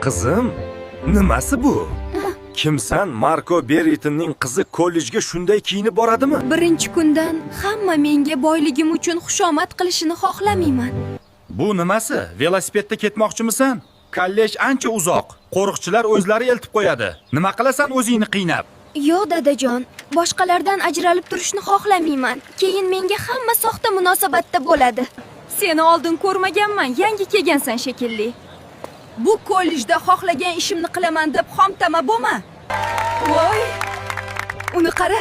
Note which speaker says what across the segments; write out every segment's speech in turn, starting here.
Speaker 1: Qizim, nimasi bu? Kimsan? Marko Berritonning qizi kollejga shunday kiyinib boradimi?
Speaker 2: Birinchi kundan hamma menga boyligim uchun xushomad qilishini xohlamayman.
Speaker 1: Bu nimasi? Velosipedda ketmoqchimisan? Kollej ancha uzoq. Qo'riqchilar o'zlari eltib qo'yadi. Nima qilasan o'zingni qiynab?
Speaker 2: Yo'q dadajon, boshqalardan ajralib turishni xohlamayman. Keyin menga hamma soxta munosabatda bo'ladi. Seni oldin ko'rmaganman, yangi kelgansan shekilli. Bu kollejda xohlagan ishimni qilaman deb xomtama bo'lma. Voy! Uni qara.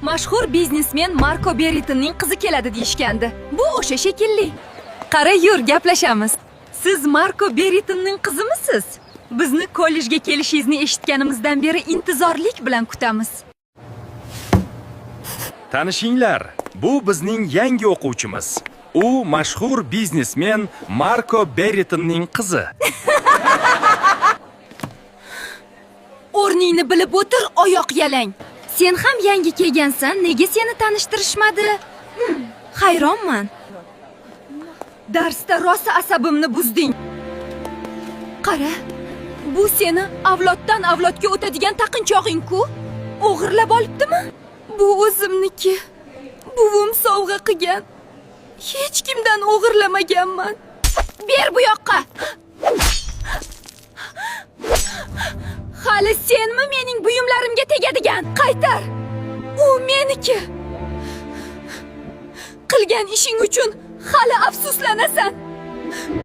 Speaker 2: Mashhur biznesmen Marko Berritonning qizi keladi deyishgandi. Bu o'sha shekilli. Qara, yur, gaplashamiz. Siz Marko Berritonning qizimisiz? Bizni kollejga kelishingizni eshitganimizdan beri intizorlik bilan kutamiz.
Speaker 1: Tanishinglar, bu bizning yangi o'quvchimiz. U mashhur biznesmen Marko Berritonning qizi.
Speaker 2: O'rningni bilib o'tir, oyoq yalang. Sen ham yangi kelgansan, nega seni tanishtirishmadi? Hayronman. Darsda rosa asabimni buzding. Qara, bu seni avloddan avlodga o'tadigan taqinchog'ing-ku? O'g'irlab olibdimi? Bu o'zimniki. Buvim sovg'a qilgan. Hech kimdan o'g'irlamaganman. Ber bu yoqqa. Hali senmi mening buyumlarimga tegadigan? Qaytar. U meniki. Qilgan ishing uchun hali afsuslanasan.